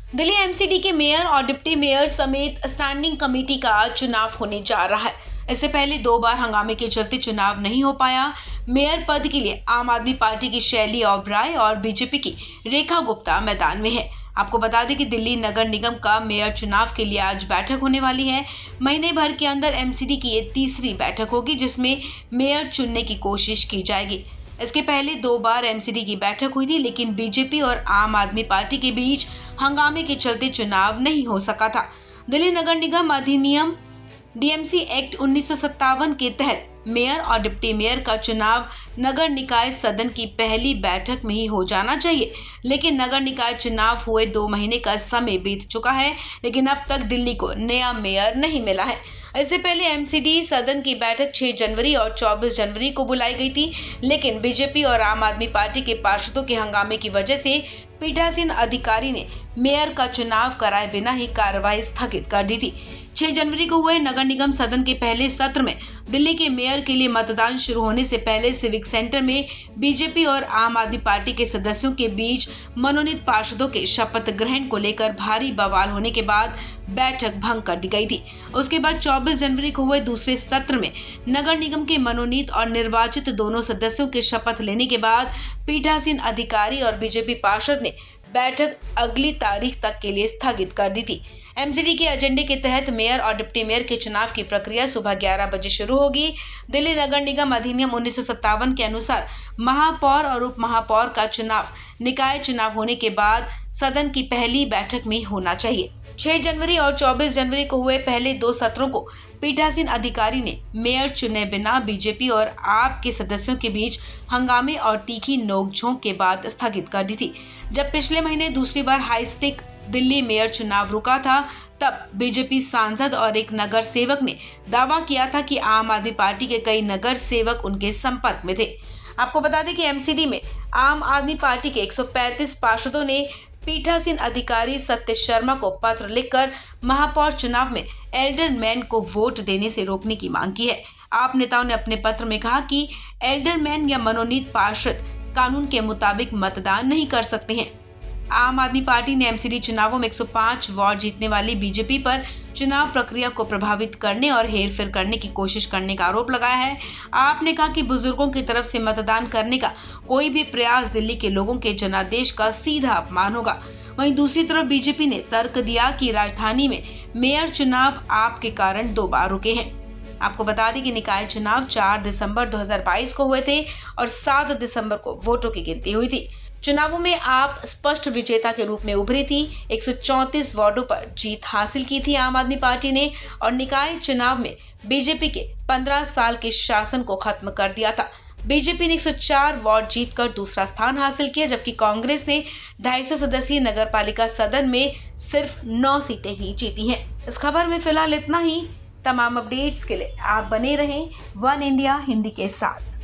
Delhi MCD के mayor और deputy mayor समेत स्टैंडिंग कमेटी का चुनाव होने जा रहा है। इससे पहले 2 बार हंगामे के चलते चुनाव नहीं हो पाया। मेयर पद के लिए आम आदमी पार्टी की शैली ओबराय और बीजेपी की रेखा गुप्ता मैदान में है। आपको बता दें कि दिल्ली नगर निगम का मेयर चुनाव के लिए आज बैठक होने वाली है। महीने भर के अंदर एमसीडी की ये तीसरी बैठक होगी जिसमें मेयर चुनने की कोशिश की जाएगी। इसके पहले 2 बार एमसीडी की बैठक हुई थी, लेकिन बीजेपी और आम आदमी पार्टी के बीच हंगामे के चलते चुनाव नहीं हो सका था। दिल्ली नगर निगम अधिनियम डीएमसी एक्ट 1957 के तहत मेयर और डिप्टी मेयर का चुनाव नगर निकाय सदन की पहली बैठक में ही हो जाना चाहिए, लेकिन नगर निकाय चुनाव हुए 2 महीने का समय बीत चुका है, लेकिन अब तक दिल्ली को नया मेयर नहीं मिला है। इससे पहले एमसीडी सदन की बैठक 6 जनवरी और 24 जनवरी को बुलाई गई थी, लेकिन बीजेपी और आम आदमी पार्टी के पार्षदों के हंगामे की वजह से पीठासीन अधिकारी ने मेयर का चुनाव कराए बिना ही कार्रवाई स्थगित कर दी थी। 6 जनवरी को हुए नगर निगम सदन के पहले सत्र में दिल्ली के मेयर के लिए मतदान शुरू होने से पहले सिविक सेंटर में बीजेपी और आम आदमी पार्टी के सदस्यों के बीच मनोनीत पार्षदों के शपथ ग्रहण को लेकर भारी बवाल होने के बाद बैठक भंग कर दी गई थी। उसके बाद 24 जनवरी को हुए दूसरे सत्र में नगर निगम के मनोनीत और निर्वाचित दोनों सदस्यों के शपथ लेने के बाद पीठासीन अधिकारी और बीजेपी पार्षद ने बैठक अगली तारीख तक के लिए स्थगित कर दी थी। एमसीडी के एजेंडे के तहत मेयर और डिप्टी मेयर के चुनाव की प्रक्रिया सुबह 11 बजे शुरू होगी। दिल्ली नगर निगम अधिनियम 1957 के अनुसार महापौर और उप महापौर का चुनाव निकाय चुनाव होने के बाद सदन की पहली बैठक में होना चाहिए। 6 जनवरी और 24 जनवरी को हुए पहले 2 सत्रों को पीठासीन अधिकारी ने मेयर चुने बिना बीजेपी और आप के सदस्यों के बीच हंगामे और तीखी नोकझोंक के बाद स्थगित कर दी थी। जब पिछले महीने दूसरी बार हाईस्टेक दिल्ली मेयर चुनाव रुका था, तब बीजेपी सांसद और एक नगर सेवक ने दावा किया था कि आम आदमी पार्टी के कई नगर सेवक उनके संपर्क में थे। आपको बता दें कि एमसीडी में आम आदमी पार्टी के 135 पार्षदों ने पीठासीन अधिकारी सत्य शर्मा को पत्र लिखकर महापौर चुनाव में एल्डरमैन को वोट देने से रोकने की मांग की है। आप नेताओं ने अपने पत्र में कहा कि एल्डरमैन या मनोनीत पार्षद कानून के मुताबिक मतदान नहीं कर सकते हैं। आम आदमी पार्टी ने एमसीडी चुनावों में 105 वार्ड जीतने वाली बीजेपी पर चुनाव प्रक्रिया को प्रभावित करने और हेरफेर करने की कोशिश करने का आरोप लगाया है। आपने कहा कि बुजुर्गों की तरफ से मतदान करने का कोई भी प्रयास दिल्ली के लोगों के जनादेश का सीधा अपमान होगा। वहीं दूसरी तरफ बीजेपी ने तर्क दिया कि राजधानी में मेयर चुनाव आपके कारण 2 बार रुके हैं। आपको बता दें कि निकाय चुनाव 4 दिसंबर 2022 को हुए थे और 7 दिसंबर को वोटों की गिनती हुई थी। चुनावों में आप स्पष्ट विजेता के रूप में उभरी थी। 134 वार्डों पर जीत हासिल की थी आम आदमी पार्टी ने और निकाय चुनाव में बीजेपी के 15 साल के शासन को खत्म कर दिया था। बीजेपी ने 104 वार्ड जीतकर दूसरा स्थान हासिल किया, जबकि कांग्रेस ने 250 सदस्यीय नगरपालिका सदन में सिर्फ 9 सीटें ही जीती हैं। इस खबर में फिलहाल इतना ही। तमाम अपडेट्स के लिए आप बने रहें वन इंडिया हिंदी के साथ।